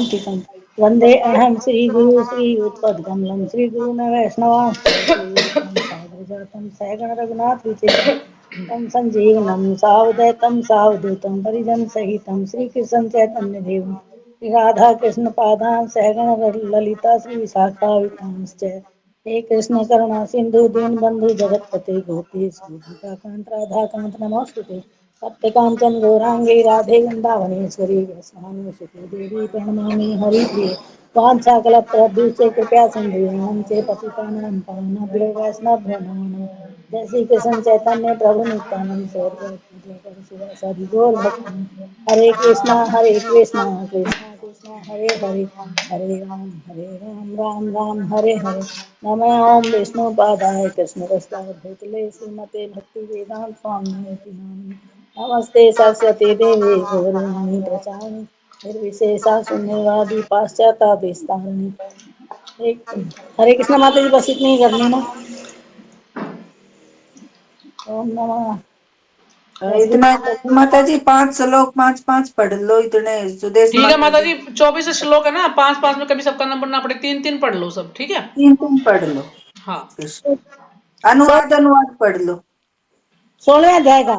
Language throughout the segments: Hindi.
शान्तिकम् वन्दे अहं श्रीगुरु श्रीयुतपदकमलं श्रीगुरुन् वैष्णवांश्च श्रीरूपं साग्रजातं सहगण रघुनाथविचित्रं तं सञ्जीवनं सावधैतं सावधूतं परिजनसहितं श्रीकृष्ण चैतन्यदेवं राधा कृष्ण पादान् सहगण ललिता श्रीविशाखावितांश्च हे कृष्ण करुणा सिंधु दीनबंधु जगतपते गोपेश गोपिकांत राधाकांत नमोस्तुते सत्य कांचन गौरांगी राधे वृंदावनेश्वरी वैष्णवानुसुते देवी प्रणमामि हरिप्रिये वाञ्छाकल्पतरुभ्यश्च कृपया सिन्धु चे पतितानां पावनेभ्यो वैष्णवेभ्यो नमो नमः जय श्री कृष्ण चैतन्य प्रभु नित्यानंद सदी गौर भक्त हरे कृष्णा कृष्णा कृष्णा हरे हरे हरे राम राम हरे हरे नमः ओम विष्णु पादाय कृष्ण प्रस्ताव भूतले श्रीमते भक्ति वेदांत स्वामी नमस्ते सरस्वती देवी गौरवाणी प्रचारिणी निर्विशेषा शून्यवादी पाश्चात्य हरे कृष्णा माता जी बस इतनी ही करनी ना। ओम नमः इतना माता जी 5 श्लोक 5-5 पढ़ लो। इतने सुदेश ठीक है माता जी, 24 श्लोक है ना, 5-5 में कभी सबका नंबर ना पड़े, 3-3 पढ़ लो सब, ठीक है। 3-3 पढ़ लो। हाँ, अनुवाद पढ़ लो। 16 अध्याय का।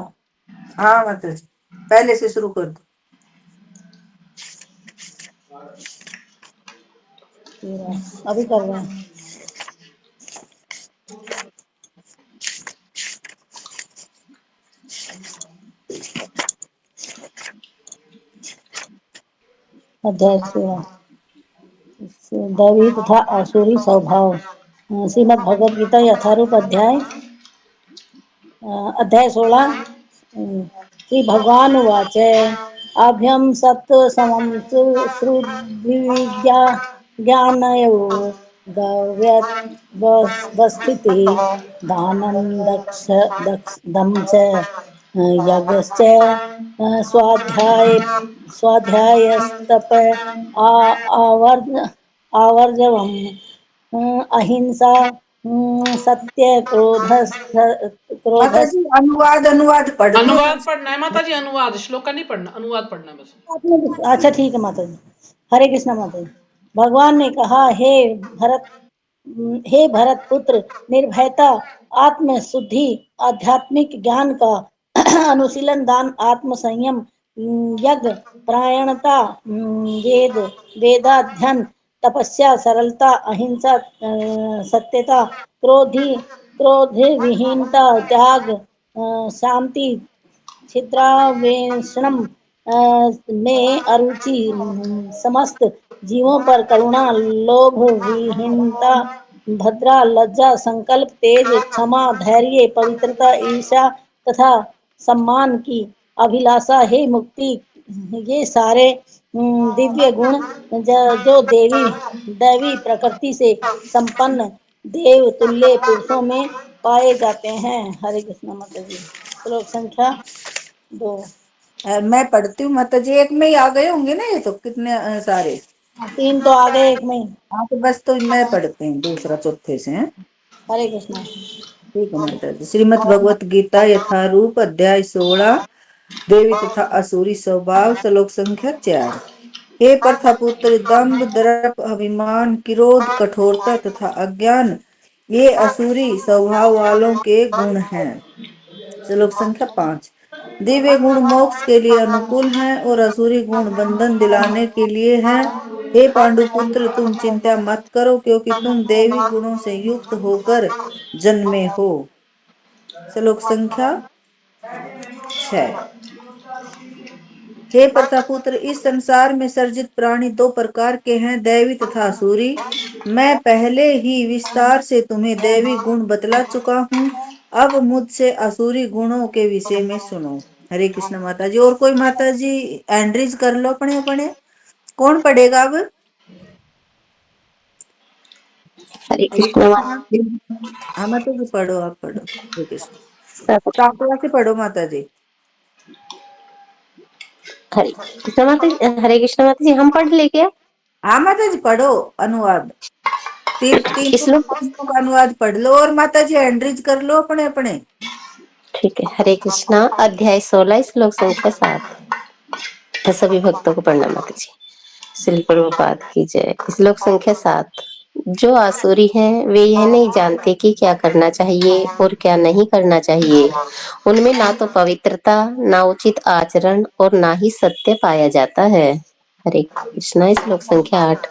हाँ माता जी पहले से शुरू कर दो। अभी कर रहे हैं। अध्याय दैवी तथा आसुरी स्वभाव। श्रीमद् भगवद गीता यथारूप अध्याय 16। श्री भगवान उवाच अभ्यम सत्व समम श्रुद्विज्ञा ज्ञानयोगव्यवस्थिति दानं दम च यज्ञश्च स्वाध्यायस्तप आवर्जवम् अहिंसा सत्य माता जी अनुवाद पढ़ दो। अनुवाद पढ़ना है माता जी, अनुवाद, श्लोक का नहीं पढ़ना, अनुवाद पढ़ना है बस। अच्छा ठीक है माता जी। हरे कृष्णा माता जी। भगवान ने कहा हे भरत पुत्र, निर्भयता, आत्म शुद्धि, आध्यात्मिक ज्ञान का अनुशीलन, दान, आत्म संयम, यज्ञ, प्रायणता, वेदाध्ययन, तपस्या, सरलता, अहिंसा, सत्यता, क्रोध विहीनता, त्याग, शांति, छिद्रावेशनम में अरुचि, समस्त जीवों पर करुणा, लोभ विहीनता, भद्रा, लज्जा, संकल्प, तेज, क्षमा, धैर्य, पवित्रता, ईर्ष्या तथा सम्मान की अभिलाषा, हे मुक्ति, ये सारे दिव्य गुण जो दैवी प्रकृति से संपन्न देव तुल्य पुरुषों में पाए जाते हैं। हरे कृष्ण माता जी। श्लोक संख्या 2। मैं पढ़ती हूँ माता जी। एक में ही आ गए होंगे ना ये तो कितने सारे। 3 तो आ गए, एक में ही। हाँ तो बस तो मैं पढ़ते हैं दूसरा चौथे से है। हरे कृष्णा। ठीक है माता जी। श्रीमद् भगवत गीता यथारूप अध्याय 16 देवी तथा असुरी स्वभाव। श्लोक संख्या 4। हे प्रथापुत्र, दंभ, दर्प, अभिमान, क्रोध, कठोरता तथा अज्ञान ये असुरी स्वभाव वालों के गुण हैं। श्लोक संख्या 5। दिव्य गुण मोक्ष के लिए अनुकूल हैं और असुरी गुण बंधन दिलाने के लिए हैं। हे पांडुपुत्र, तुम चिंता मत करो क्योंकि तुम देवी गुणों से युक्त होकर जन्मे हो। श्लोक संख्या 6। हे प्रतापुत्र, इस संसार में सर्जित प्राणी 2 प्रकार के हैं, दैवी तथा असुरी। मैं पहले ही विस्तार से तुम्हें दैवी गुण बतला चुका हूँ। अब मुझसे असुरी गुणों के विषय में सुनो। हरे कृष्ण माता जी। और कोई माता जी एंड्रीज कर लो अपने अपने। कौन पढ़ेगा अब? हरे हरे कृष्ण कृष्ण। हाँ माता जी पढ़ो, आप पढ़ो। हरे कृष्ण। सातवा से पढ़ो माता जी। हरे कृष्ण माता जी। हरे कृष्ण माता जी, हम पढ़ ले क्या? हाँ माता जी पढ़ो अनुवाद। तीन श्लोक। का अनुवाद पढ़ लो और माता जी एंड्रीज कर लो अपने अपने। ठीक है। हरे कृष्णा अध्याय 16 श्लोक संख्या 7। सभी भक्तों को प्रणाम माता जी। श्री प्रभुपाद की जय। श्लोक संख्या 7। जो आसुरी हैं वे यह नहीं जानते कि क्या करना चाहिए और क्या नहीं करना चाहिए। उनमें ना तो पवित्रता, ना उचित आचरण और ना ही सत्य पाया जाता है। हरे कृष्णा। श्लोक संख्या 8।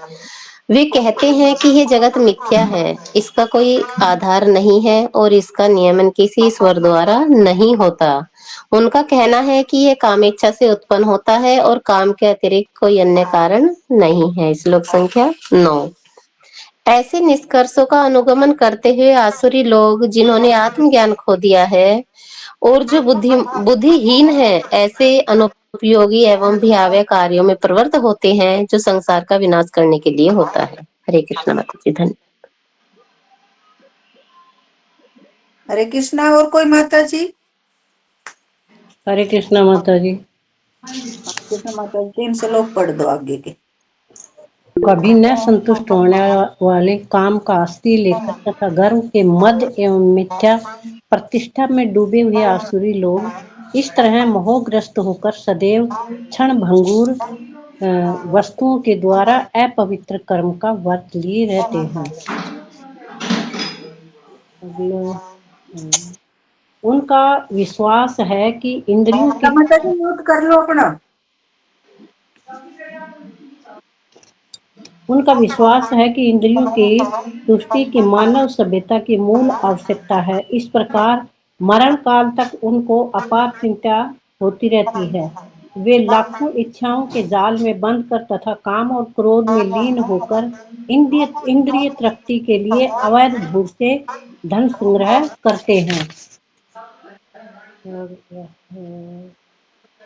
वे कहते हैं कि यह जगत मिथ्या है, इसका कोई आधार नहीं है और इसका नियमन किसी ईश्वर द्वारा नहीं होता। उनका कहना है कि यह काम इच्छा से उत्पन्न होता है और काम के अतिरिक्त कोई अन्य कारण नहीं है। श्लोक संख्या 9। ऐसे निष्कर्षों का अनुगमन करते हुए आसुरी लोग, जिन्होंने आत्मज्ञान खो दिया है और जो बुद्धिहीन है, ऐसे अनुपयोगी एवं भयावह कार्यों में प्रवृत्त होते हैं जो संसार का विनाश करने के लिए होता है। हरे कृष्ण माता जी। धन्यवाद। हरे कृष्णा। और कोई माता जी? हरे कृष्णा माता जी। कृष्ण माता जी 3 श्लोक पढ़ दो आगे के। कभी न संतुष्ट होने वाले, काम का आस्ती लेकर तथा गर्व के मद एवं मिथ्या प्रतिष्ठा में डूबे हुए आसुरी लोग इस तरह मोहग्रस्त होकर सदैव क्षण भंगुर वस्तुओं के द्वारा अपवित्र कर्म का व्रत लिए रहते हैं। उनका विश्वास है कि इंद्रियों की माता जी म्यूट कर लो अपना। उनका विश्वास है कि इंद्रियों की तुष्टि की मानव सभ्यता की मूल आवश्यकता है। इस प्रकार मरण काल तक उनको अपार चिंता होती रहती है। वे लाखों इच्छाओं के जाल में बंद कर तथा काम और क्रोध में लीन होकर इंद्रिय तृप्ति के लिए अवैध ढंग से धन संग्रह करते हैं।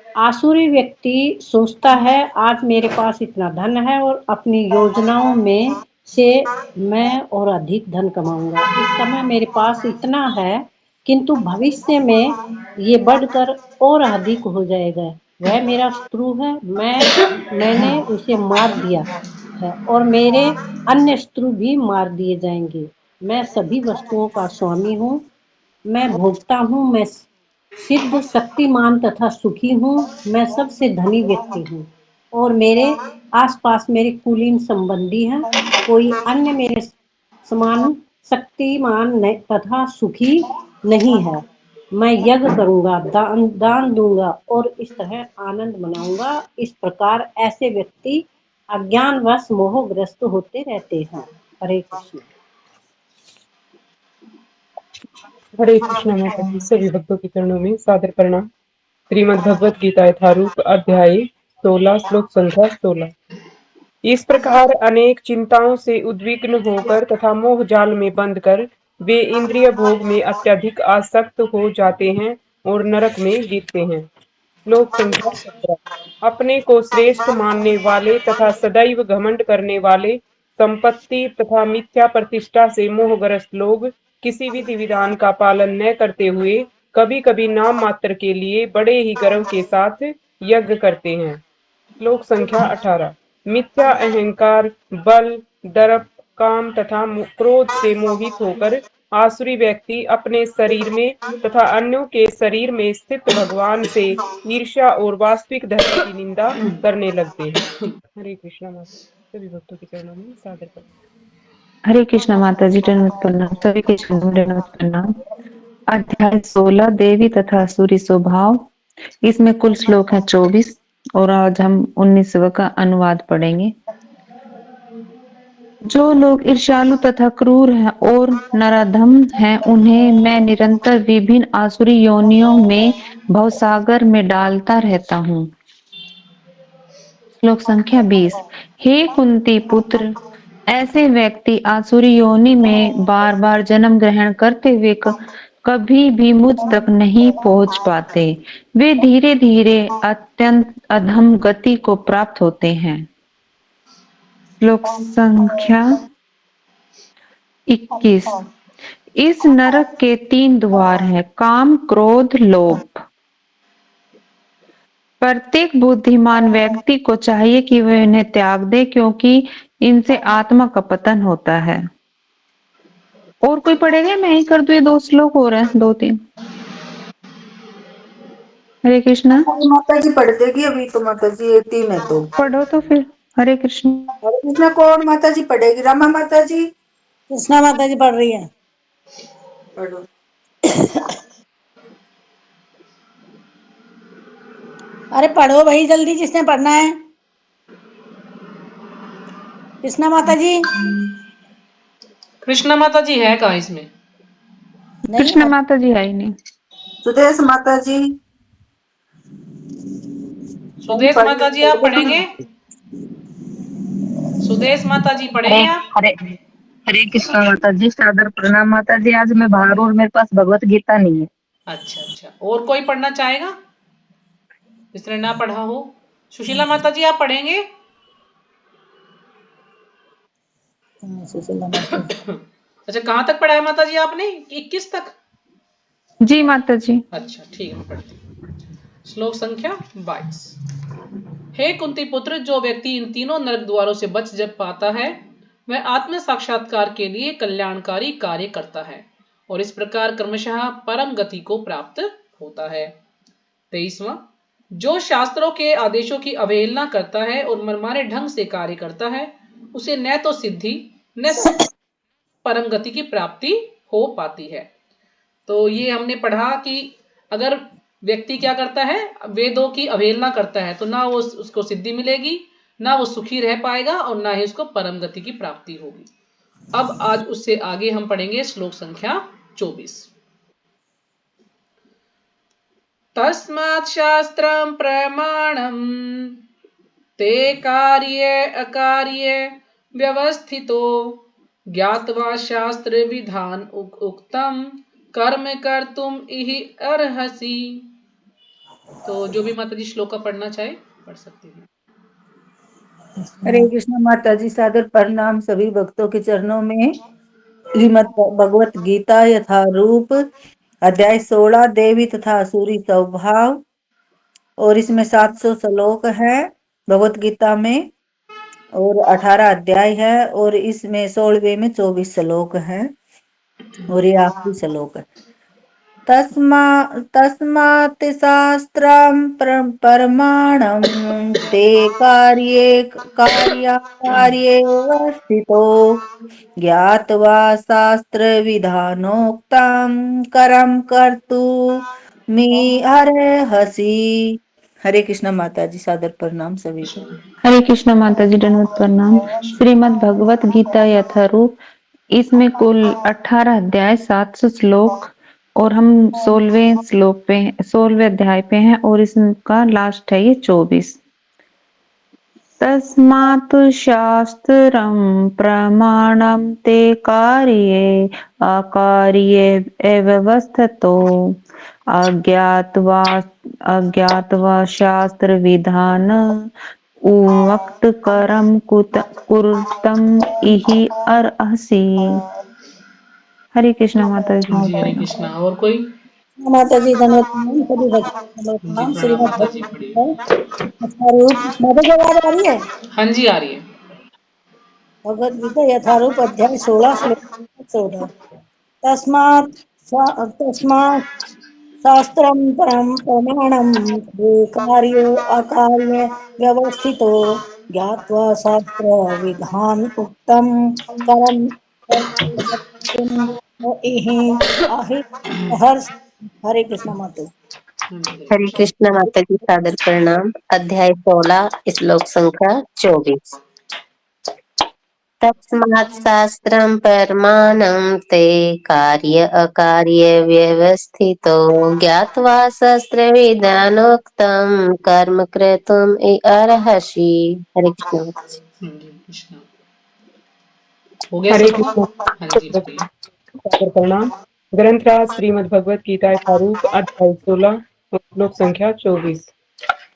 आसुरी व्यक्ति सोचता है आज मेरे पास इतना धन है और अपनी योजनाओं में से मैं और अधिक धन कमाऊंगा। इस समय मेरे पास इतना है, किंतु भविष्य में ये बढ़कर और अधिक हो जाएगा। वह मेरा शत्रु है, मैंने उसे मार दिया है और मेरे अन्य शत्रु भी मार दिए जाएंगे। मैं सभी वस्तुओं का स्वामी हूँ, मैं भोगता हूँ, मैं सिद्ध, शक्तिमान तथा सुखी हूँ। मैं सबसे धनी व्यक्ति हूँ और मेरे आसपास मेरे कुलीन संबंधी हैं। कोई अन्य मेरे समान शक्तिमान तथा सुखी नहीं है। मैं यज्ञ करूंगा, दान दूंगा और इस तरह आनंद मनाऊंगा। इस प्रकार ऐसे व्यक्ति अज्ञानवश मोहग्रस्त होते रहते हैं। हरे कृष्ण। हरे कृष्ण माता जी। सभी भक्तों के चरणों में सादर प्रणाम। श्रीमद् भगवत गीता यथारूप अध्याय 16 श्लोक संख्या 16। इस प्रकार अनेक चिंताओं से उद्विग्न होकर तथा मोह जाल में बंद कर वे इंद्रिय भोग में अत्यधिक आसक्त हो जाते हैं और नरक में गिरते हैं। श्लोक संख्या 17। अपने को श्रेष्ठ मानने वाले तथा सदैव घमंड करने वाले, संपत्ति तथा मिथ्या प्रतिष्ठा से मोहग्रस्त लोग किसी विधि विधान का पालन न करते हुए कभी कभी नाम मात्र के लिए बड़े ही गर्व के साथ यज्ञ करते हैं। श्लोक संख्या 18। मिथ्या अहंकार, बल, दर्प, काम तथा क्रोध से मोहित होकर आसुरी व्यक्ति अपने शरीर में तथा अन्यों के शरीर में स्थित भगवान से ईर्ष्या और वास्तविक धर्म की निंदा करने लगते हैं। हरे कृष्णा माता। सभी भक्तों के चरणों में सादर प्रणाम। हरे कृष्णा माता जी। दंडवत प्रणाम। सभी के चरणों में दंडवत प्रणाम। अध्याय 16 देवी तथा असुरी स्वभाव। इसमें कुल श्लोक है 24 और आज हम 19वें का अनुवाद पढ़ेंगे। जो लोग ईर्ष्यालु तथा क्रूर हैं और नराधम हैं, उन्हें मैं निरंतर विभिन्न आसुरी योनियों में भवसागर में डालता रहता हूँ। श्लोक संख्या 20। हे कुंती पुत्र, ऐसे व्यक्ति आसुरी योनि में बार बार जन्म ग्रहण करते हुए कभी भी मुझ तक नहीं पहुंच पाते। वे धीरे धीरे अत्यंत अधम गति को प्राप्त होते हैं। श्लोक संख्या 21। इस नरक के 3 द्वार हैं, काम, क्रोध, लोभ। प्रत्येक बुद्धिमान व्यक्ति को चाहिए कि वह इन्हें त्याग दे, क्योंकि इनसे आत्मा का पतन होता है। और कोई पढ़ेगा? मैं ही कर दूं। ये 2 श्लोक हो रहे हैं, 2-3। हरे कृष्णा। माता जी पढ़ देगी अभी तो। माता जी ये 3 है तो पढ़ो तो फिर। हरे कृष्ण। हरे कृष्णा कौन माता जी पढ़ेगी? रमा माता जी कृष्णा माता जी पढ़ रही है। पढ़ो। अरे पढ़ो भाई जल्दी, जिसने पढ़ना है। कृष्णा माता जी कृष्णा माता जी है कहाँ इसमें? नहीं कृष्ण है। माता जी है ही नहीं। सुदेश माता जी नहीं सुदेश पढ़ी। माता जी आप पढ़ेंगे? सुदेश माता जी हरे पढ़ेंगे आप? हरे हरे कृष्णा माता जी, सादर प्रणाम माता जी। आज मैं बाहर हूँ और मेरे पास भगवत गीता नहीं है। अच्छा अच्छा, और कोई पढ़ना चाहेगा जिसने ना पढ़ा हो? सुशीला माता जी आप पढ़ेंगे? सुशीला माता जी अच्छा, कहाँ तक पढ़ा है माता जी आपने? 21 तक? जी माता जी। अच्छा ठीक है, मैं पढ़ती हूँ। श्लोक संख्या 22। हे कुंती पुत्र, जो व्यक्ति इन तीनों नरक द्वारों से बच जब पाता है, वह आत्म साक्षात्कार के लिए कल्याणकारी कार्य करता है और इस प्रकार क्रमशः परम गति को प्राप्त होता है। 23वां, जो शास्त्रों के आदेशों की अवहेलना करता है और मनमाने ढंग से कार्य करता है, उसे न तो सिद्धि न परम गति की प्राप्ति हो पाती है। तो ये हमने पढ़ा कि अगर व्यक्ति क्या करता है, वेदों की अवहेलना करता है, तो ना वो उसको सिद्धि मिलेगी, ना वो सुखी रह पाएगा और ना ही उसको परम गति की प्राप्ति होगी। अब आज उससे आगे हम पढ़ेंगे श्लोक संख्या 24। तस्मात् शास्त्रं प्रमाणं ते कार्ये अकार्ये व्यवस्थितो ज्ञात्वा शास्त्र विधान उक्तम कर्म कर्तुम इहि अर्हसि। तो जो भी माता जी श्लोक का पढ़ना चाहे पढ़ सकती है। हरे कृष्णा माता जी सादर प्रणाम सभी भक्तों के चरणों में। श्रीमद् भगवत गीता यथारूप अध्याय 16 देवी तथा असुरी स्वभाव, और इसमें 700 श्लोक है भगवत गीता में और 18 अध्याय है, और इसमें 16वें में 24 श्लोक है और ये आखिरी श्लोक है। तस्मात् शास्त्रं प्रमाणं ते कार्ये स्थितो ज्ञात्वा शास्त्रविधानोक्तं कर्म कर्तुमिर्हसि। हरे कृष्णा माता जी सादर प्रणाम सभी को। हरे कृष्ण माता जी, दंडवत प्रणाम। श्रीमद् भगवत गीता यथारूप, इसमें कुल 18 अध्याय 700 श्लोक और हम 16वें श्लोक पे 16वें अध्याय पे हैं और इसका लास्ट है ये 24। तस्मात् शास्त्रं प्रमाणं ते कार्ये अकार्ये व्यवस्थितो अज्ञात्वा शास्त्र विधान उक्त करम कुरुतम इहि अर्हसि। हरे कृष्णा माता जी, जी हरे प्रणाम। कृष्णा। और कोई? माता जी धन्यवाद प्रणाम, सभी भक्तों को जी प्रणाम। प्रणाम श्रीमद् माता जी, भगवत पढ़िए। गीता यथारूप माता जी आवाज आ रही है। हाँ जी आ रही है। भगवत गीता यथारूप अध्याय 16 श्लोक 14। तस्मात् तस्मात् शास्त्रं प्रमाणं ते कार्ये अकार्ये व्यवस्थितो ज्ञात्वा शास्त्र विधान उक्तं कर्म कर्तुम् इहि अहर्ष। हरे कृष्ण माता। हरे हरे कृष्णा। कृष्ण माता जी, सादर प्रणाम। अध्याय 16 श्लोक संख्या 24। तस्मात् शास्त्रं परमाणं ते कार्य अकार्य व्यवस्थितो ज्ञात्वा शास्त्रविधानोक्तं कर्म कर्तुम् अर्हसि। हरे कृष्ण माता जी। हरे कृष्णा। हो गया हरे सबको? कृष्ण हाँ जी पढ़िए। सादर प्रणाम। ग्रंथराज श्रीमद् भगवत गीता यथारूप अध्याय 16 श्लोक संख्या 24।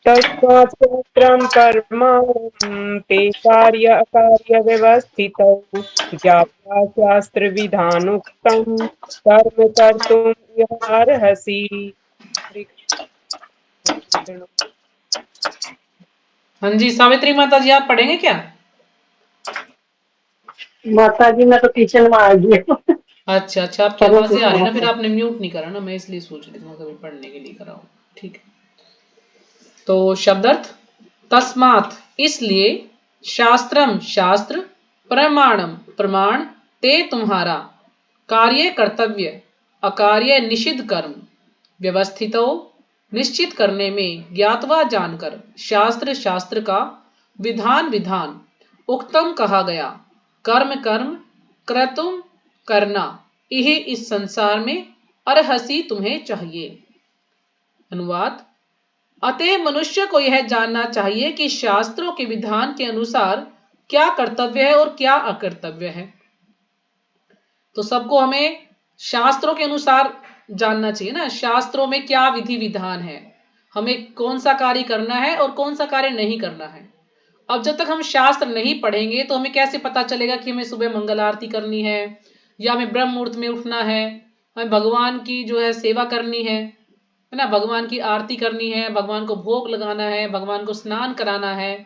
तस्मात् शास्त्रं परमाणं ते कार्य अकार्य व्यवस्थितौ ज्ञात्वा शास्त्र विधानोक्तं कर्म कर्तुम् अर्हसि। हरे कृष्ण। हाँ जी सावित्री माता जी आप पढ़ेंगे क्या? माता जी, मैं तो किचन में आ गई। अच्छा अच्छा, आपकी हरे आवाजें आ रही कृष्ण है ना, फिर माता। आपने म्यूट नहीं करा ना, मैं इसलिए सोच रही थी मैं कभी पढ़ने के लिए कराऊं। ठीक है, तो शब्दार्थ तस्मात इसलिए, शास्त्रम शास्त्र, प्रमाणम प्रमाण, ते तुम्हारा, कार्य कर्तव्य, अकार्य निषिद्ध कर्म, व्यवस्थितो निश्चित करने में, ज्ञातवा जानकर, शास्त्र शास्त्र का, विधान विधान, उक्तम कहा गया, कर्म कर्म, क्रतुम करना, यह इस संसार में अर्हसी तुम्हें चाहिए। अनुवाद। अतः मनुष्य को यह जानना चाहिए कि शास्त्रों के विधान के अनुसार क्या कर्तव्य है और क्या अकर्तव्य है। तो सबको हमें शास्त्रों के अनुसार जानना चाहिए ना, शास्त्रों में क्या विधि विधान है, हमें कौन सा कार्य करना है और कौन सा कार्य नहीं करना है। अब जब तक हम शास्त्र नहीं पढ़ेंगे तो हमें कैसे पता चलेगा कि हमें सुबह मंगल आरती करनी है, या हमें ब्रह्म मुहूर्त में उठना है, हमें भगवान की जो है सेवा करनी है ना, भगवान की आरती करनी है, भगवान को भोग लगाना है, भगवान को स्नान कराना है,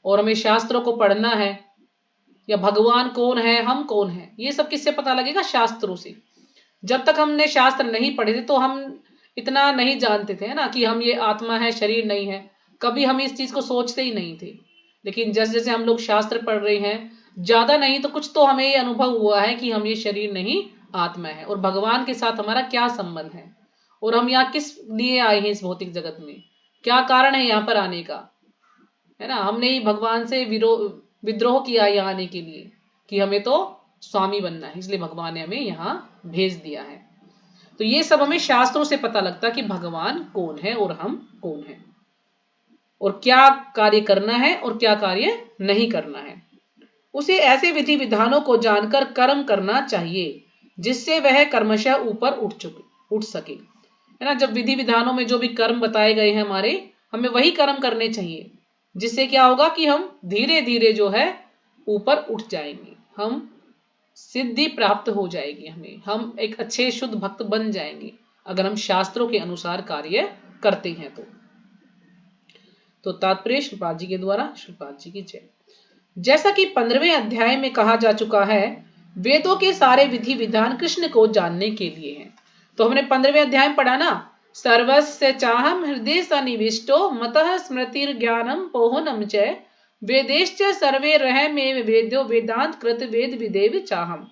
और हमें शास्त्रों को पढ़ना है, या भगवान कौन है, हम कौन है, ये सब किससे पता लगेगा? शास्त्रों से। जब तक हमने शास्त्र नहीं पढ़े थे तो हम इतना नहीं जानते थे ना कि हम ये आत्मा है, शरीर नहीं है, कभी हम इस चीज को सोचते ही नहीं थे। लेकिन जैसे जैसे हम लोग शास्त्र पढ़ रहे हैं, ज्यादा नहीं तो कुछ तो हमें ये अनुभव हुआ है कि हम ये शरीर नहीं, आत्मा है, और भगवान के साथ हमारा क्या संबंध है, और हम यहाँ किस लिए आए हैं इस भौतिक जगत में, क्या कारण है यहाँ पर आने का, है ना। हमने ही भगवान से विद्रोह किया यहाँ आने के लिए कि हमें तो स्वामी बनना है, इसलिए भगवान ने हमें यहाँ भेज दिया है। तो ये सब हमें शास्त्रों से पता लगता कि भगवान कौन है और हम कौन है, और क्या कार्य करना है और क्या कार्य नहीं करना है। उसे ऐसे विधि विधानों को जानकर कर्म करना चाहिए जिससे वह कर्मशः ऊपर उठ सके, है ना। जब विधि विधानों में जो भी कर्म बताए गए हैं हमारे, हमें वही कर्म करने चाहिए, जिससे क्या होगा कि हम धीरे धीरे जो है ऊपर उठ जाएंगे, हम सिद्धि प्राप्त हो जाएगी हमें, हम एक अच्छे शुद्ध भक्त बन जाएंगे अगर हम शास्त्रों के अनुसार कार्य करते हैं तो तात्पर्य श्रीपाद जी के द्वारा। श्रीपाद जी की जय। जैसा कि 15वें अध्याय में कहा जा चुका है, वेदों के सारे विधि विधान कृष्ण को जानने के लिए हैं। तो हमने 15वें अध्याय में पढ़ा ना, सर्वस्य चाहम हृदय सन्निविष्टो मतः स्मृतिर ज्ञानम पोहनम च वेदेश्च सर्वे रह में वेद्यो वेदांत कृत वेद विदेव चाहम,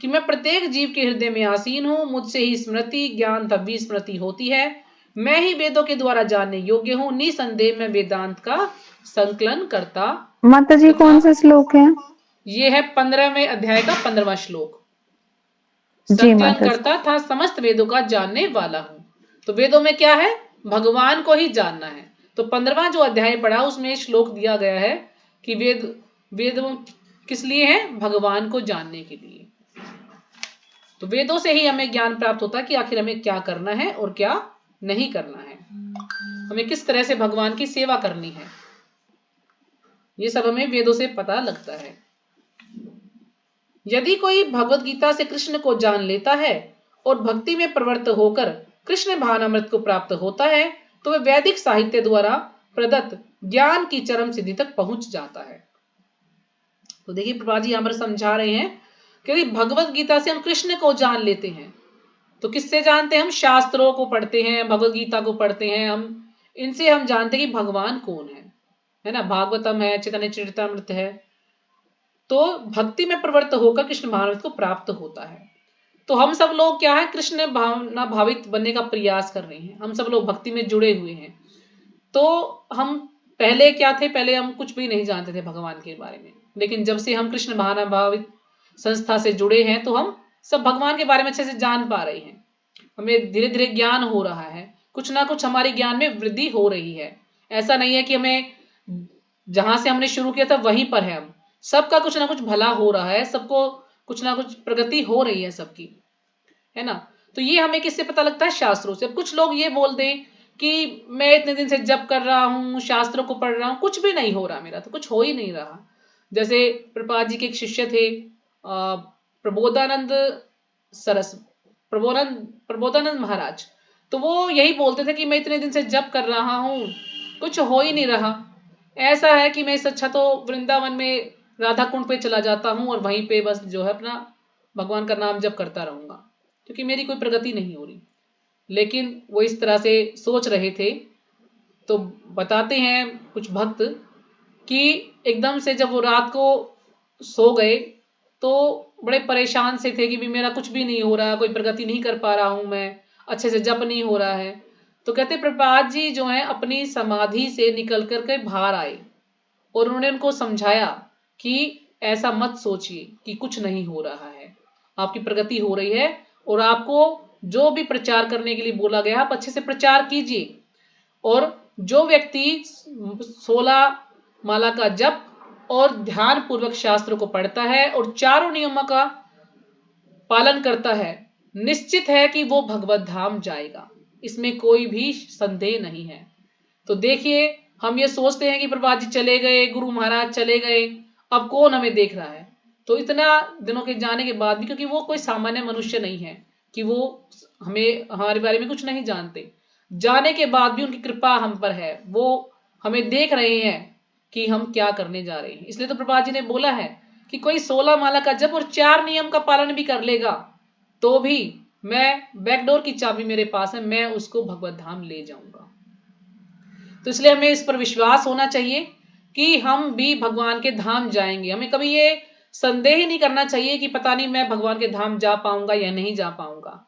कि मैं प्रत्येक जीव के हृदय में आसीन हूं, मुझसे ही स्मृति ज्ञान तभी स्मृति होती है, मैं ही वेदों के द्वारा जानने योग्य हूं, निसंदेह मैं वेदांत का संकलन करता। माता जी कौन सा श्लोक है? ये है 15वें अध्याय का 15वां श्लोक। जी संकलन माता जी। करता था, समस्त वेदों का जानने वाला हूं। तो वेदों में क्या है? भगवान को ही जानना है। तो 15वां जो अध्याय पढ़ा उसमें श्लोक दिया गया है कि वेद किस लिए है? भगवान को जानने के लिए। तो वेदों से ही हमें ज्ञान प्राप्त होता है कि आखिर हमें क्या करना है और क्या नहीं करना है, हमें किस तरह से भगवान की सेवा करनी है, ये सब हमें वेदों से पता लगता है। यदि कोई भगवत गीता से कृष्ण को जान लेता है और भक्ति में प्रवृत्त होकर कृष्ण भावनामृत को प्राप्त होता है तो वह वैदिक साहित्य द्वारा प्रदत्त ज्ञान की चरम सिद्धि तक पहुंच जाता है। तो देखिए प्रभा जी यहां पर समझा रहे हैं कि भगवत गीता से हम कृष्ण को जान लेते हैं। तो किससे जानते हैं? हम शास्त्रों को पढ़ते हैं, भगवत गीता को पढ़ते हैं, हम इनसे हम जानते हैं कि भगवान कौन है ना। भागवतम है, चैतन्य चरितामृत है, तो भक्ति में प्रवृत्त होकर कृष्ण भावनामृत को प्राप्त होता है। तो हम सब लोग क्या है? कृष्ण भावना भावित बनने का प्रयास कर रहे हैं, हम सब लोग भक्ति में जुड़े हुए हैं। तो हम पहले क्या थे? पहले हम कुछ भी नहीं जानते थे भगवान के बारे में, लेकिन जब से हम कृष्ण भावना भावित संस्था से जुड़े हैं तो हम सब भगवान के बारे में अच्छे से जान पा रहे हैं, हमें धीरे धीरे ज्ञान हो रहा है, कुछ ना कुछ हमारे ज्ञान में वृद्धि हो रही है। ऐसा नहीं है कि हमें जहां से हमने शुरू किया था वहीं पर है, हम सबका कुछ ना कुछ भला हो रहा है, सबको कुछ ना कुछ प्रगति हो रही है सबकी, है ना। तो ये हमें किससे पता लगता है? शास्त्रों से। कुछ लोग ये बोल दें कि मैं इतने दिन से जप कर रहा हूँ, शास्त्रों को पढ़ रहा हूँ, कुछ भी नहीं हो रहा, मेरा तो कुछ हो ही नहीं रहा। जैसे प्रभुपाद जी के एक शिष्य थे प्रबोधानंद सरस प्रबोधानंद महाराज, तो वो यही बोलते थे कि मैं इतने दिन से जप कर रहा हूँ, कुछ हो ही नहीं रहा। ऐसा है कि मैं इससे अच्छा तो वृंदावन में राधा कुंड पे चला जाता हूँ और वहीं पे बस जो है अपना भगवान का नाम जप करता रहूंगा, क्योंकि मेरी कोई प्रगति नहीं हो रही। लेकिन वो इस तरह से सोच रहे थे। तो बताते हैं कुछ भक्त कि एकदम से जब वो रात को सो गए तो बड़े परेशान से थे कि भी मेरा कुछ भी नहीं हो रहा, कोई प्रगति नहीं कर पा रहा हूं मैं, अच्छे से जप नहीं हो रहा है। तो कहते प्रभुपाद जी जो है अपनी समाधि से निकल करके बाहर आए और उन्होंने उनको समझाया कि ऐसा मत सोचिए कि कुछ नहीं हो रहा है, आपकी प्रगति हो रही है और आपको जो भी प्रचार करने के लिए बोला गया आप अच्छे से प्रचार कीजिए। और जो व्यक्ति 16 माला का जप और ध्यान पूर्वक शास्त्रों को पढ़ता है और चारों नियमों का पालन करता है, निश्चित है कि वो भगवत धाम जाएगा, इसमें कोई भी संदेह नहीं है। तो देखिए हम ये सोचते हैं कि प्रभुपाद जी चले गए, गुरु महाराज चले गए, अब कौन हमें देख रहा है। तो इतना दिनों के जाने के बाद भी, क्योंकि वो कोई सामान्य मनुष्य नहीं है कि वो हमें हमारे बारे में कुछ नहीं जानते, जाने के बाद भी उनकी कृपा हम पर है, वो हमें देख रहे हैं कि हम क्या करने जा रहे हैं। इसलिए तो प्रभुपाद जी ने बोला है कि कोई 16 माला का जप और 4 नियम का पालन भी कर लेगा तो भी मैं, बैकडोर की चाबी मेरे पास है, मैं उसको भगवत धाम ले जाऊंगा। तो इसलिए हमें इस पर विश्वास होना चाहिए कि हम भी भगवान के धाम जाएंगे। हमें कभी ये संदेह ही नहीं करना चाहिए कि पता नहीं मैं भगवान के धाम जा पाऊंगा या नहीं जा पाऊंगा,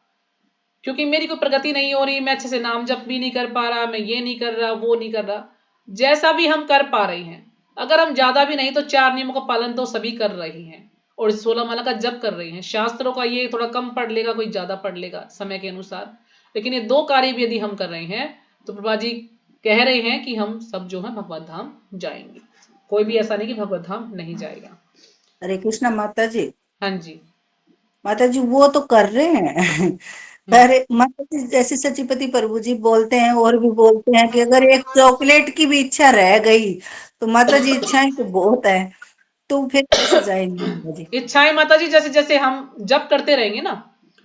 क्योंकि मेरी कोई प्रगति नहीं हो रही, मैं अच्छे से नाम जप भी नहीं कर पा रहा, मैं ये नहीं कर रहा, वो नहीं कर रहा। जैसा भी हम कर पा रहे हैं, अगर हम ज्यादा भी नहीं तो 4 नियमों का पालन तो सभी कर रहे हैं और 16 माला का जप कर रहे हैं। शास्त्रों का ये थोड़ा कम पढ़ लेगा, कोई ज्यादा पढ़ लेगा समय के अनुसार, लेकिन ये 2 कार्य भी यदि हम कर रहे हैं तो प्रभा जी कह रहे हैं कि हम सब जो है भगवत धाम जाएंगे। कोई भी ऐसा नहीं कि भगवत धाम नहीं जाएगा। हरे कृष्णा माता जी। हाँ जी माता जी वो तो कर रहे हैं। अरे माता जी जैसे सचिपति प्रभु जी बोलते हैं और भी बोलते हैं कि अगर एक चॉकलेट की भी इच्छा रह गई तो माता जी इच्छाएं तो बहुत है, तो फिर कैसे जाएंगे माता जी। इच्छाएं माता जी जैसे जैसे हम जप करते रहेंगे ना,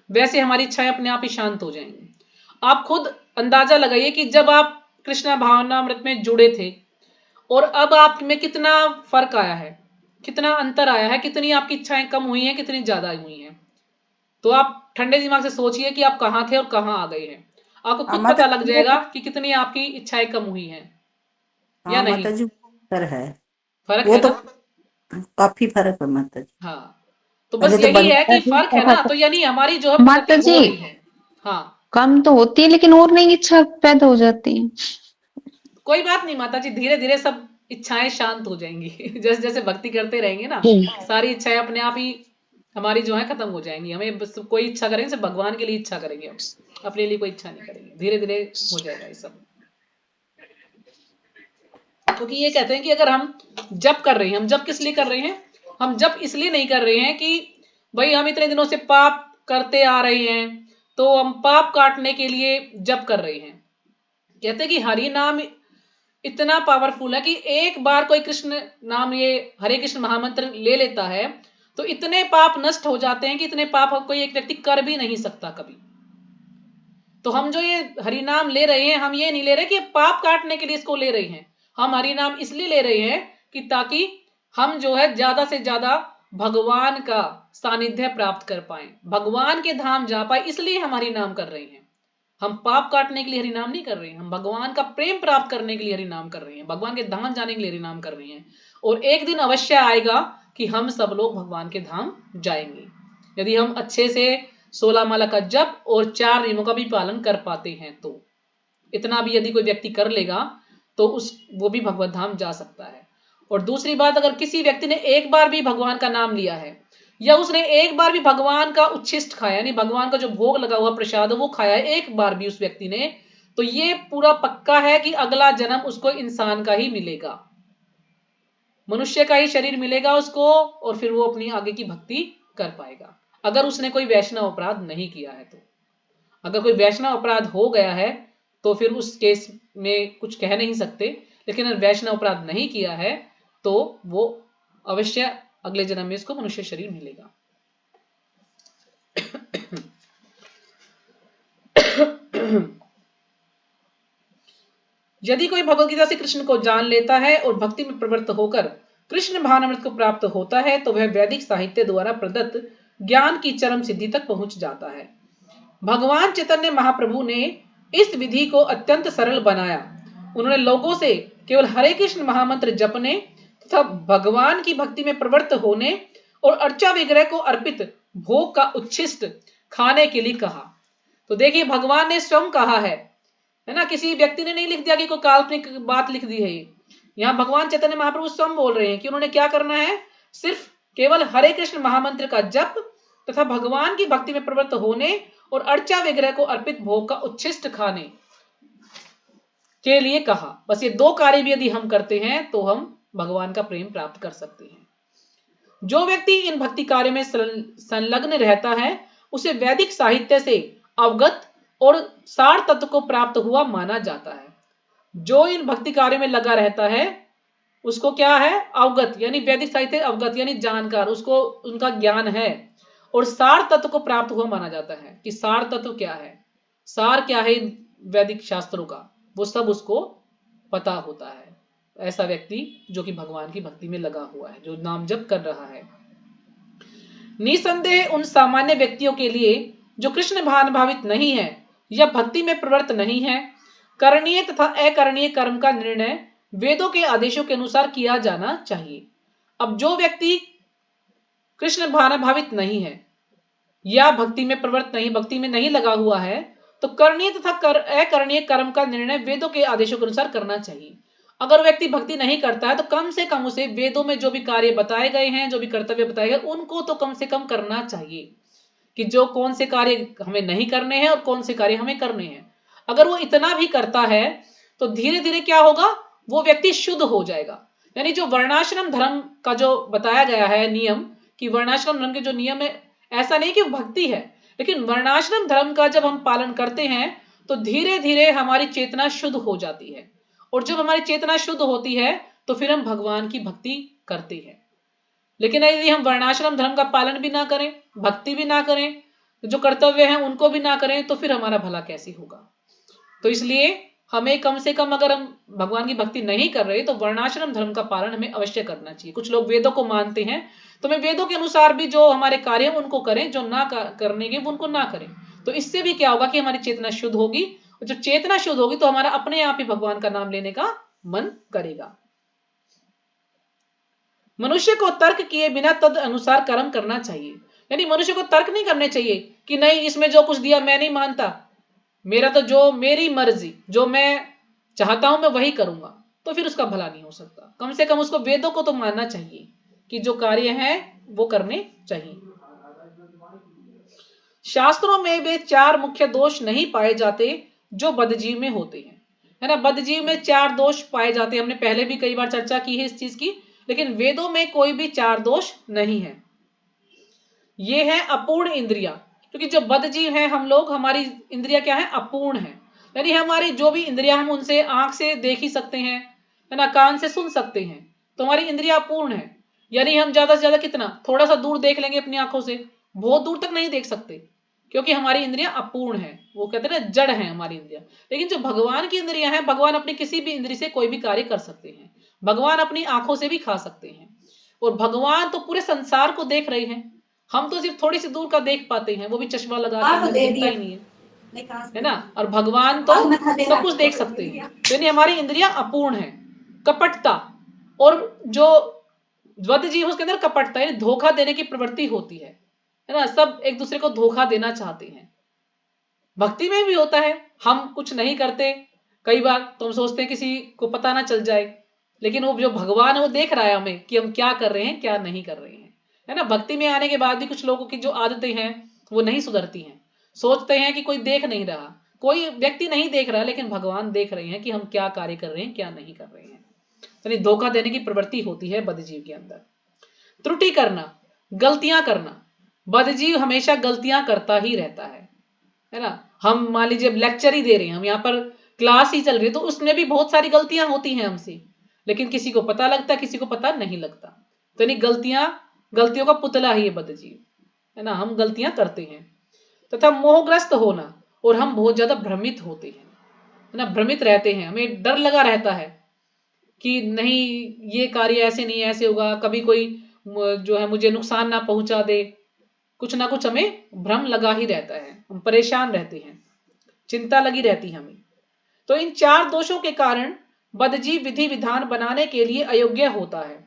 वैसे हमारी इच्छाएं अपने आप ही शांत हो जाएंगी। आप खुद अंदाजा लगाइए कि जब आप कृष्ण भावनामृत में जुड़े थे और अब आप में कितना फर्क आया है, कितना अंतर आया है, कितनी आपकी इच्छाएं कम हुई हैं, कितनी ज्यादा हुई हैं। तो आप ठंडे दिमाग से सोचिए कि आप कहां थे और कहां आ गए हैं। आपको हाँ खुद माता पता लग जी जाएगा कि कितनी आपकी इच्छाएं कम हुई हैं या हाँ नहीं। माता जी फर्क है, फर्क वो है तो ना। काफी फर्क है माता जी। हाँ तो बस पहले तो यही है बनता कि ही फर्क है था। ना, तो यानी हमारी जो है प्रगति माता हो जी रही है। हाँ कम तो होती है लेकिन और नई इच्छा पैदा हो जाती है। कोई बात नहीं माता जी, धीरे धीरे सब इच्छाएं शांत हो जाएंगी। जैसे जैसे भक्ति करते रहेंगे ना, सारी इच्छाएं अपने आप ही हमारी जो है खत्म हो जाएंगी। हमें बस कोई इच्छा करेंगे सिर्फ भगवान के लिए इच्छा करेंगे, हम अपने लिए कोई इच्छा नहीं करेंगे। धीरे धीरे हो जाएगा ये सब। क्योंकि ये कहते हैं कि अगर हम जप कर रहे हैं, हम जप किस लिए कर रहे हैं, हम जप इसलिए नहीं कर रहे हैं कि भाई हम इतने दिनों से पाप करते आ रहे हैं तो हम पाप काटने के लिए जप कर रहे हैं। कहते हैं कि हरि नाम इतना पावरफुल है कि एक बार कोई कृष्ण नाम, ये हरे कृष्ण महामंत्र ले लेता है तो इतने पाप नष्ट हो जाते हैं कि इतने पाप कोई एक व्यक्ति कर भी नहीं सकता कभी। तो हम जो ये हरि नाम ले रहे हैं, हम ये नहीं ले रहे कि पाप काटने के लिए इसको ले रहे हैं, हम हरि नाम इसलिए ले रहे हैं कि ताकि हम जो है ज्यादा से ज्यादा भगवान का सानिध्य प्राप्त कर पाए, भगवान के धाम जा पाए, इसलिए हम हरि नाम कर रहे हैं। हम पाप काटने के लिए हरि नाम नहीं कर रहे हैं, हम भगवान का प्रेम प्राप्त करने के लिए हरि नाम कर रहे हैं, भगवान के धाम जाने के लिए हरि नाम कर रहे हैं। और एक दिन अवश्य आएगा कि हम सब लोग भगवान के धाम जाएंगे, यदि हम अच्छे से 16 माला का जप और 4 नियमों का भी पालन कर पाते हैं। तो इतना भी यदि कोई व्यक्ति कर लेगा तो वो भी भगवत धाम जा सकता है। और दूसरी बात, अगर किसी व्यक्ति ने एक बार भी भगवान का नाम लिया है या उसने एक बार भी भगवान का उच्छिष्ट खाया, यानी भगवान का जो भोग लगा हुआ प्रसाद वो खाया एक बार भी उस व्यक्ति ने, तो ये पूरा पक्का है कि अगला जन्म उसको इंसान का ही मिलेगा, मनुष्य का ही शरीर मिलेगा उसको, और फिर वो अपनी आगे की भक्ति कर पाएगा। अगर उसने कोई वैष्णव अपराध नहीं किया है तो। अगर कोई वैष्णव अपराध हो गया है तो फिर उस केस में कुछ कह नहीं सकते, लेकिन अगर वैष्णव अपराध नहीं किया है तो वो अवश्य अगले जन्म में इसको मनुष्य शरीर मिलेगा। यदि कोई भगवत गीता से कृष्ण को जान लेता है और भक्ति में प्रवृत्त होकर कृष्ण भावनामृत को प्राप्त होता है तो वह वैदिक साहित्य द्वारा प्रदत्त ज्ञान की चरम सिद्धि तक पहुंच जाता है। भगवान चैतन्य महाप्रभु ने इस विधि को अत्यंत सरल बनाया। उन्होंने लोगों से केवल हरे कृष्ण महामंत्र जपने तथा भगवान की भक्ति में प्रवृत्त होने और अर्चा विग्रह को अर्पित भोग का उच्छिष्ट खाने के लिए कहा। तो देखिए भगवान ने स्वयं कहा है ना, किसी व्यक्ति ने नहीं लिख दिया कि कोई काल्पनिक बात लिख दी है। यहाँ भगवान चैतन्य महाप्रभु स्वयं बोल रहे हैं कि उन्होंने क्या करना है, सिर्फ केवल हरे कृष्ण महामंत्र का जप तथा भगवान की भक्ति में प्रवृत्त होने और अर्चा विग्रह को अर्पित भोग का उच्छिष्ट खाने के लिए कहा। बस ये दो कार्य भी यदि हम करते हैं तो हम भगवान का प्रेम प्राप्त कर सकते हैं। जो व्यक्ति इन भक्ति कार्य में संलग्न रहता है उसे वैदिक साहित्य से अवगत और सार तत्व को प्राप्त हुआ माना जाता है। जो इन भक्ति कार्य में लगा रहता है उसको क्या है, अवगत, यानी वैदिक साहित्य अवगत यानी जानकार, उसको उनका ज्ञान है और सार तत्व को प्राप्त हुआ माना जाता है। कि सार तत्व क्या है, सार क्या है वैदिक शास्त्रों का, वो सब उसको पता होता है। ऐसा व्यक्ति जो कि भगवान की भक्ति में लगा हुआ है, जो नाम जप कर रहा है। निसंदेह उन सामान्य व्यक्तियों के लिए जो कृष्ण भावनाभावित नहीं है या भक्ति में प्रवृत्त नहीं है, करणीय तथा अकरणीय कर्म का निर्णय वेदों के आदेशों के अनुसार किया जाना चाहिए। अब जो व्यक्ति कृष्ण भावनाभावित नहीं है या भक्ति में प्रवृत्त नहीं, भक्ति में नहीं लगा हुआ है, तो करणीय तथा अकरणीय कर्म का निर्णय वेदों के आदेशों के अनुसार करना चाहिए। अगर व्यक्ति भक्ति नहीं करता है तो कम से कम उसे वेदों में जो भी कार्य बताए गए हैं, जो भी कर्तव्य बताए गए, उनको तो कम से कम करना चाहिए कि जो कौन से कार्य हमें नहीं करने हैं और कौन से कार्य हमें करने हैं। अगर वो इतना भी करता है तो धीरे धीरे क्या होगा, वो व्यक्ति शुद्ध हो जाएगा। यानी जो वर्णाश्रम धर्म का जो बताया गया है नियम, कि वर्णाश्रम धर्म के जो नियम है, ऐसा नहीं कि भक्ति है, लेकिन वर्णाश्रम धर्म का जब हम पालन करते हैं तो धीरे धीरे हमारी चेतना शुद्ध हो जाती है। और जब हमारी चेतना शुद्ध होती है तो फिर हम भगवान की भक्ति करते हैं। लेकिन यदि हम वर्णाश्रम धर्म का पालन भी ना करें, भक्ति भी ना करें, जो कर्तव्य हैं उनको भी ना करें, तो फिर हमारा भला कैसे होगा। तो इसलिए हमें कम से कम, अगर हम भगवान की भक्ति नहीं कर रहे तो वर्णाश्रम धर्म का पालन हमें अवश्य करना चाहिए। कुछ लोग वेदों को मानते हैं तो हमें वेदों के अनुसार भी जो हमारे कार्य हैं उनको करें, जो ना करने के उनको ना करें। तो इससे भी क्या होगा कि हमारी चेतना शुद्ध होगी, और जब चेतना शुद्ध होगी तो हमारा अपने आप ही भगवान का नाम लेने का मन करेगा। मनुष्य को तर्क किए बिना तद अनुसार कर्म करना चाहिए। यानी मनुष्य को तर्क नहीं करने चाहिए कि नहीं, इसमें जो कुछ दिया मैं नहीं मानता, मेरा तो जो मेरी मर्जी, जो मैं चाहता हूं मैं वही करूंगा, तो फिर उसका भला नहीं हो सकता। कम से कम उसको वेदों को तो मानना चाहिए कि जो कार्य है वो करने चाहिए। शास्त्रों में वे 4 मुख्य दोष नहीं पाए जाते जो बद्धजीव में होते हैं, है ना। बद्धजीव में 4 दोष पाए जाते हैं, हमने पहले भी कई बार चर्चा की है इस चीज की, लेकिन वेदों में कोई भी 4 दोष नहीं है। ये है अपूर्ण इंद्रिया, क्योंकि जो बद्धजीव है हम लोग, हमारी इंद्रिया क्या है, अपूर्ण है। यानी हमारी जो भी इंद्रिया, हम उनसे आंख से देख ही सकते हैं, है ना, कान से सुन सकते हैं, तो हमारी इंद्रिया अपूर्ण है। यानी हम ज्यादा से ज्यादा कितना, थोड़ा सा दूर देख लेंगे अपनी आंखों से, बहुत दूर तक नहीं देख सकते, क्योंकि हमारी इंद्रिया अपूर्ण है। वो कहते हैं ना, जड़ है हमारी इंद्रिया। लेकिन जो भगवान की इंद्रिया है, भगवान अपनी किसी भी इंद्रिय से कोई भी कार्य कर सकते हैं। भगवान अपनी आंखों से भी खा सकते हैं, और भगवान तो पूरे संसार को देख रहे हैं। हम तो सिर्फ थोड़ी सी दूर का देख पाते हैं, वो भी चश्मा लगा के, हमें दिखता ही नहीं है ना। और भगवान तो सब कुछ देख सकते हैं। तो यानी हमारी इंद्रिया अपूर्ण है। कपटता, और जो बद्धजीव उसके अंदर कपटता, यानी धोखा देने की प्रवृत्ति होती है ना। सब एक दूसरे को धोखा देना चाहते हैं। भक्ति में भी होता है, हम कुछ नहीं करते कई बार तो हम सोचते हैं किसी को पता ना चल जाए, लेकिन वो जो भगवान है वो देख रहा है हमें कि हम क्या कर रहे हैं क्या नहीं कर रहे हैं, है ना। भक्ति में आने के बाद भी कुछ लोगों की जो आदतें हैं वो नहीं सुधरती हैं। सोचते हैं कि कोई देख नहीं रहा, कोई व्यक्ति नहीं देख रहा, लेकिन भगवान देख रहे हैं कि हम क्या कार्य कर रहे हैं क्या नहीं कर रहे हैं। यानी धोखा देने की प्रवृत्ति होती है बद्धजीव के अंदर। त्रुटि करना, गलतियां करना, बद्धजीव हमेशा गलतियां करता ही रहता है ना। हम मान लीजिए लेक्चर ही दे रहे हैं, हम यहाँ पर क्लास ही चल रही है, तो उसमें भी बहुत सारी गलतियां होती हैं हमसे, लेकिन किसी को पता लगता है, किसी को पता नहीं लगता। तो यानी गलतियों का पुतला ही है बद्धजीव, है ना। हम गलतियां करते हैं। तथा मोहग्रस्त होना, और हम बहुत ज्यादा भ्रमित होते हैं, है ना। भ्रमित रहते हैं, हमें डर लगा रहता है कि नहीं ये कार्य ऐसे नहीं ऐसे होगा, कभी कोई जो है मुझे नुकसान ना पहुंचा दे, कुछ ना कुछ हमें भ्रम लगा ही रहता है, हम परेशान रहते हैं, चिंता लगी रहती है हमें। तो इन 4 दोषों के कारण बद्धजीव विधि विधान बनाने के लिए अयोग्य होता है।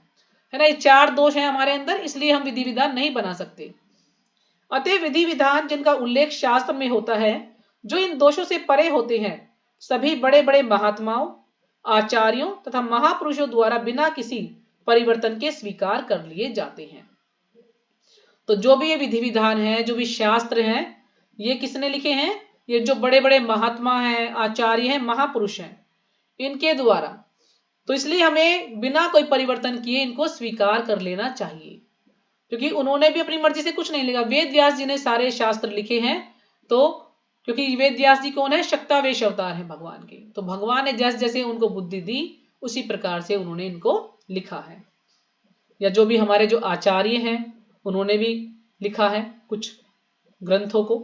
है ना, ये 4 दोष हैं हमारे अंदर, इसलिए हम विधि विधान नहीं बना सकते। अतः विधि विधान जिनका उल्लेख शास्त्र में होता है, जो इन दोषों से परे होते हैं, सभी बड़े बड़े महात्माओं, आचार्यों तथा महापुरुषों द्वारा बिना किसी परिवर्तन के स्वीकार कर लिए जाते हैं। तो जो भी ये विधि विधान है, जो भी शास्त्र हैं, ये किसने लिखे हैं? ये जो बड़े बड़े महात्मा हैं, आचार्य हैं, महापुरुष हैं, इनके द्वारा। तो इसलिए हमें बिना कोई परिवर्तन किए इनको स्वीकार कर लेना चाहिए, क्योंकि उन्होंने भी अपनी मर्जी से कुछ नहीं लिखा। वेद व्यास जी ने सारे शास्त्र लिखे हैं, तो क्योंकि वेद व्यास जी कौन है? शक्तावेश अवतार है भगवान के। तो भगवान ने जैसे जैसे उनको बुद्धि दी, उसी प्रकार से उन्होंने इनको लिखा है। या जो भी हमारे जो आचार्य हैं, उन्होंने भी लिखा है कुछ ग्रंथों को।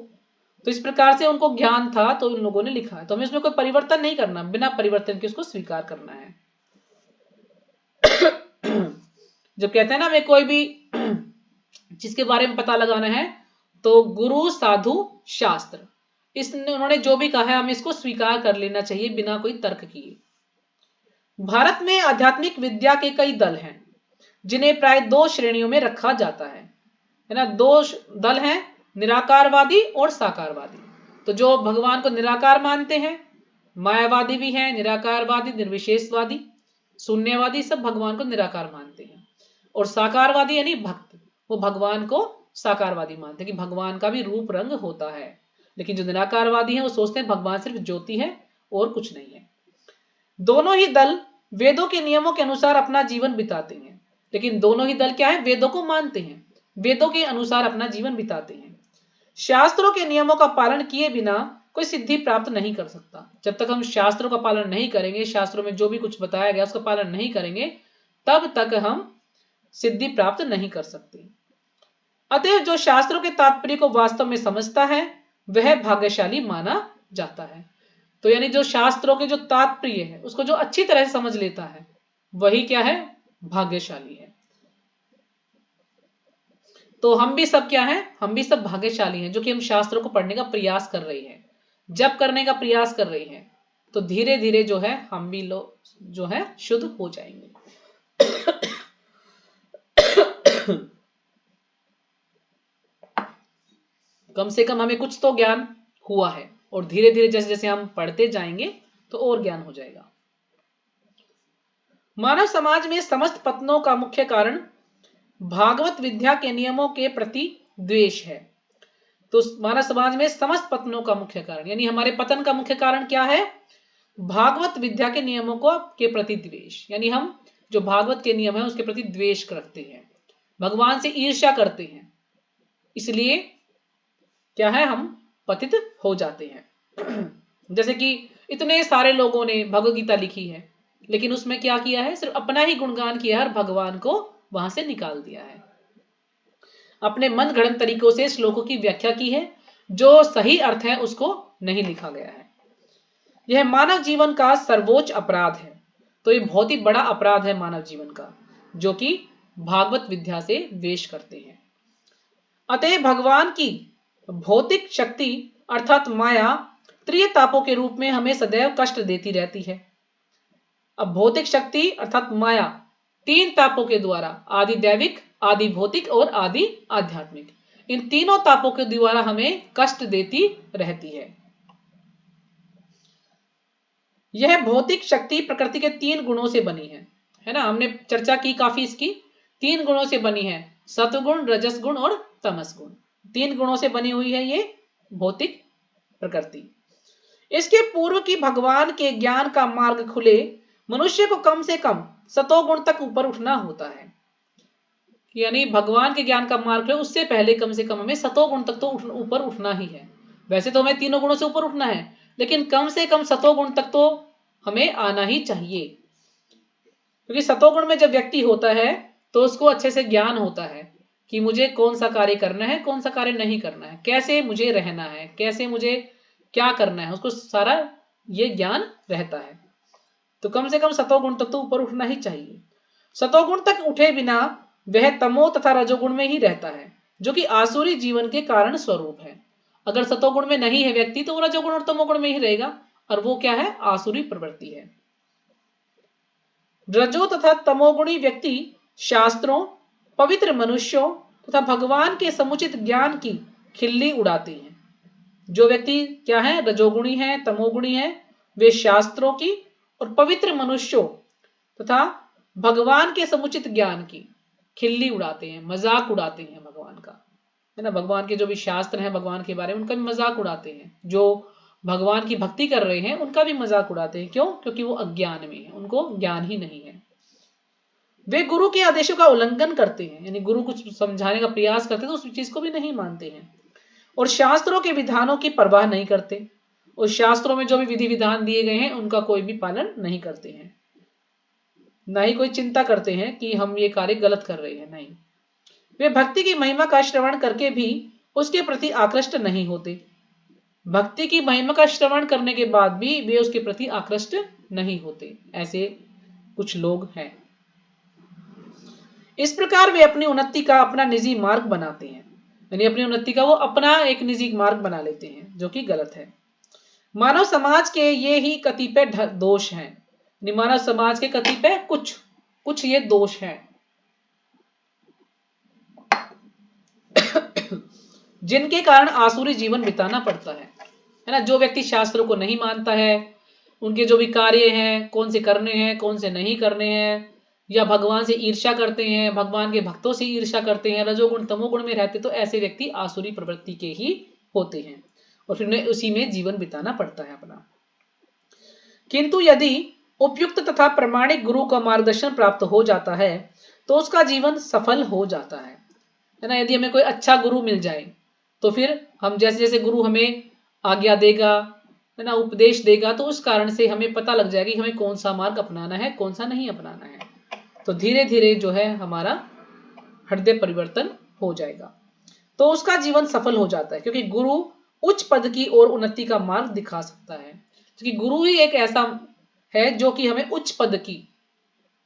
तो इस प्रकार से उनको ज्ञान था, तो उन लोगों ने लिखा है। तो हमें इसमें कोई परिवर्तन नहीं करना, बिना परिवर्तन के उसको स्वीकार करना है। जब कहते हैं ना हमें कोई भी जिसके बारे में पता लगाना है, तो गुरु साधु शास्त्र, इसने उन्होंने जो भी कहा है हमें इसको स्वीकार कर लेना चाहिए बिना कोई तर्क किए। भारत में आध्यात्मिक विद्या के कई दल हैं, जिन्हें प्राय 2 श्रेणियों में रखा जाता है ना। 2 दल हैं, निराकारवादी और साकारवादी। तो जो भगवान को निराकार मानते हैं, मायावादी भी हैं, निराकारवादी, निर्विशेषवादी, शून्यवादी, सब भगवान को निराकार मानते हैं। और साकारवादी यानी भक्त, वो भगवान को साकारवादी मानते हैं कि भगवान का भी रूप रंग होता है। लेकिन जो निराकारवादी हैं वो सोचते हैं भगवान सिर्फ ज्योति है और कुछ नहीं है। दोनों ही दल वेदों के नियमों के अनुसार अपना जीवन बिताते हैं, लेकिन दोनों ही दल क्या है? वेदों को मानते हैं, वेदों के अनुसार अपना जीवन बिताते हैं। शास्त्रों के नियमों का पालन किए बिना कोई सिद्धि प्राप्त नहीं कर सकता। जब तक हम शास्त्रों का पालन नहीं करेंगे, शास्त्रों में जो भी कुछ बताया गया उसका पालन नहीं करेंगे, तब तक हम सिद्धि प्राप्त नहीं कर सकते। अतः जो शास्त्रों के तात्पर्य को वास्तव में समझता है, वह भाग्यशाली माना जाता है। तो यानी जो शास्त्रों के जो तात्पर्य है उसको जो अच्छी तरह से समझ लेता है, वही क्या है? भाग्यशाली है। तो हम भी सब क्या है? हम भी सब भाग्यशाली हैं, जो कि हम शास्त्रों को पढ़ने का प्रयास कर रहे हैं, जब करने का प्रयास कर रहे हैं, तो धीरे धीरे जो है हम भी लोग जो है शुद्ध हो जाएंगे। कम से कम हमें कुछ तो ज्ञान हुआ है, और धीरे धीरे जैसे जैसे हम पढ़ते जाएंगे तो और ज्ञान हो जाएगा। मानव समाज में समस्त पतनों का मुख्य कारण भागवत विद्या के नियमों के प्रति द्वेष है। तो मानव समाज में समस्त पतनों का मुख्य कारण, यानी हमारे पतन का मुख्य कारण क्या है? भागवत विद्या के नियमों को के प्रति द्वेष, यानी हम जो भागवत के नियम है उसके प्रति द्वेष रखते हैं, भगवान से ईर्ष्या करते हैं, इसलिए क्या है? हम पतित हो जाते हैं। जैसे कि इतने सारे लोगों ने भगवत गीता लिखी है, लेकिन उसमें क्या किया है? सिर्फ अपना ही गुणगान किया है और भगवान को वहां से निकाल दिया है। अपने मन गढ़ंत तरीकों से श्लोकों की व्याख्या की है, जो सही अर्थ है उसको नहीं लिखा गया है। यह मानव जीवन का सर्वोच्च अपराध है। तो ये बहुत ही बड़ा अपराध है मानव जीवन का, जो कि भागवत विद्या से द्वेष करते हैं। अतः भगवान की भौतिक शक्ति अर्थात माया त्रिय तापों के रूप में हमें सदैव कष्ट देती रहती है। अब भौतिक शक्ति अर्थात माया 3 तापों के द्वारा, आदि दैविक, आदि भौतिक और आदि आध्यात्मिक, इन तीनों तापों के द्वारा हमें कष्ट देती रहती है। यह भौतिक शक्ति प्रकृति के 3 गुणों से बनी है ना। हमने चर्चा की काफी इसकी। 3 गुणों से बनी है, सत्वगुण, रजस गुण और तमस गुण। 3 गुणों से बनी हुई है ये भौतिक प्रकृति। इसके पूर्व की भगवान के ज्ञान का मार्ग खुले, मनुष्य को कम से कम सतोगुण तक ऊपर उठना होता है। यानी भगवान के ज्ञान का मार्ग खुले, उससे पहले कम से कम हमें सतोगुण तक तो ऊपर उठना ही है। वैसे तो हमें तीनों गुणों से ऊपर उठना है, लेकिन कम से कम सतोगुण तक तो हमें आना ही चाहिए। क्योंकि सतोगुण में जब व्यक्ति होता है तो उसको अच्छे से ज्ञान होता है कि मुझे कौन सा कार्य करना है, कौन सा कार्य नहीं करना है, कैसे मुझे रहना है, कैसे मुझे क्या करना है, उसको सारा ये ज्ञान रहता है। तो कम से कम सतोगुण तक तो ऊपर उठना ही चाहिए। सतोगुण तक उठे बिना वह तमो तथा रजोगुण में ही रहता है, जो कि आसुरी जीवन के कारण स्वरूप है। अगर सतोगुण में नहीं है व्यक्ति तो वो रजोगुण और तमोगुण में ही रहेगा, और वो क्या है? आसुरी प्रवृत्ति है। रजो तथा तमोगुणी व्यक्ति शास्त्रों, पवित्र मनुष्यों तथा भगवान के समुचित ज्ञान की खिल्ली उड़ाते हैं। जो व्यक्ति क्या है, रजोगुणी है, तमोगुणी है, वे शास्त्रों की और पवित्र मनुष्यों तथा भगवान के समुचित ज्ञान की खिल्ली उड़ाते हैं, मजाक उड़ाते हैं भगवान का, है ना। भगवान के जो भी शास्त्र हैं भगवान के बारे में, उनका भी मजाक उड़ाते हैं। जो भगवान की भक्ति कर रहे हैं उनका भी मजाक उड़ाते हैं। क्यों? क्योंकि वो अज्ञान में है, उनको ज्ञान ही नहीं है। वे गुरु के आदेशों का उल्लंघन करते हैं, यानी गुरु कुछ समझाने का प्रयास करते हैं तो उस चीज को भी नहीं मानते हैं, और शास्त्रों के विधानों की परवाह नहीं करते। और शास्त्रों में जो भी विधि विधान दिए गए हैं उनका कोई भी पालन नहीं करते हैं, ना ही कोई चिंता करते हैं कि हम ये कार्य गलत कर रहे हैं, नहीं। वे भक्ति की महिमा का श्रवण करके भी उसके प्रति आकृष्ट नहीं होते। भक्ति की महिमा का श्रवण करने के बाद भी वे उसके प्रति आकृष्ट नहीं होते। ऐसे कुछ लोग हैं। इस प्रकार वे अपनी उन्नति का अपना निजी मार्ग बनाते हैं, यानी अपनी उन्नति का वो अपना एक निजी मार्ग बना लेते हैं, जो कि गलत है। मानव समाज के ये ही कतिपय दोष हैं, मानव समाज के कतिपय कुछ ये दोष हैं जिनके कारण आसुरी जीवन बिताना पड़ता है ना। जो व्यक्ति शास्त्रों को नहीं मानता है, उनके जो भी कार्य हैं कौन से करने हैं कौन से नहीं करने हैं, या भगवान से ईर्ष्या करते हैं, भगवान के भक्तों से ईर्ष्या करते हैं, रजोगुण तमोगुण में रहते, तो ऐसे व्यक्ति आसुरी प्रवृत्ति के ही होते हैं और फिर उन्हें उसी में जीवन बिताना पड़ता है अपना। किंतु यदि उपयुक्त तथा प्रमाणिक गुरु का मार्गदर्शन प्राप्त हो जाता है तो उसका जीवन सफल हो जाता है ना। यदि हमें कोई अच्छा गुरु मिल जाए तो फिर हम जैसे जैसे गुरु हमें आज्ञा देगा, है ना, उपदेश देगा, तो उस कारण से हमें पता लग जाएगा कि हमें कौन सा मार्ग अपनाना है कौन सा नहीं अपनाना है। तो धीरे धीरे जो है हमारा हृदय परिवर्तन हो जाएगा, तो उसका जीवन सफल हो जाता है, क्योंकि गुरु उच्च पद की ओर उन्नति का मार्ग दिखा सकता है। क्योंकि गुरु ही एक ऐसा है जो कि हमें उच्च पद की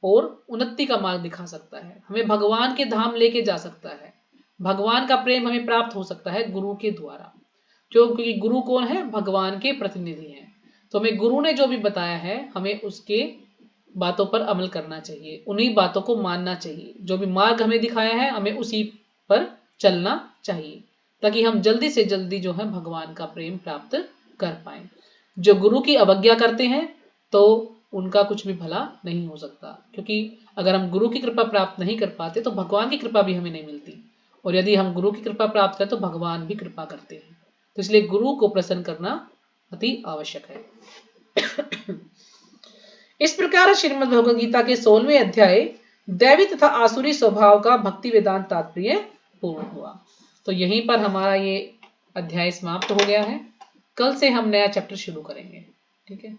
और उन्नति का मार्ग दिखा सकता है, हमें भगवान के धाम लेके जा सकता है, भगवान का प्रेम हमें प्राप्त हो सकता है गुरु के द्वारा। क्योंकि गुरु कौन है? भगवान के प्रतिनिधि हैं। तो हमें गुरु ने जो भी बताया है हमें उसके बातों पर अमल करना चाहिए, उन्हीं बातों को मानना चाहिए। जो भी मार्ग हमें दिखाया है हमें उसी पर चलना चाहिए, ताकि हम जल्दी से जल्दी जो है भगवान का प्रेम प्राप्त कर पाए। जो गुरु की अवज्ञा करते हैं तो उनका कुछ भी भला नहीं हो सकता, क्योंकि अगर हम गुरु की कृपा प्राप्त नहीं कर पाते तो भगवान की कृपा भी हमें नहीं मिलती, और यदि हम गुरु की कृपा प्राप्त करें तो भगवान भी कृपा करते हैं। तो इसलिए गुरु को प्रसन्न करना अति आवश्यक है। इस प्रकार श्रीमद् भगवद गीता के 16वें अध्याय दैवी तथा आसुरी स्वभाव का भक्ति वेदांत तात्पर्य पूर्ण हुआ। तो यहीं पर हमारा ये अध्याय समाप्त हो गया है। कल से हम नया चैप्टर शुरू करेंगे। ठीक है।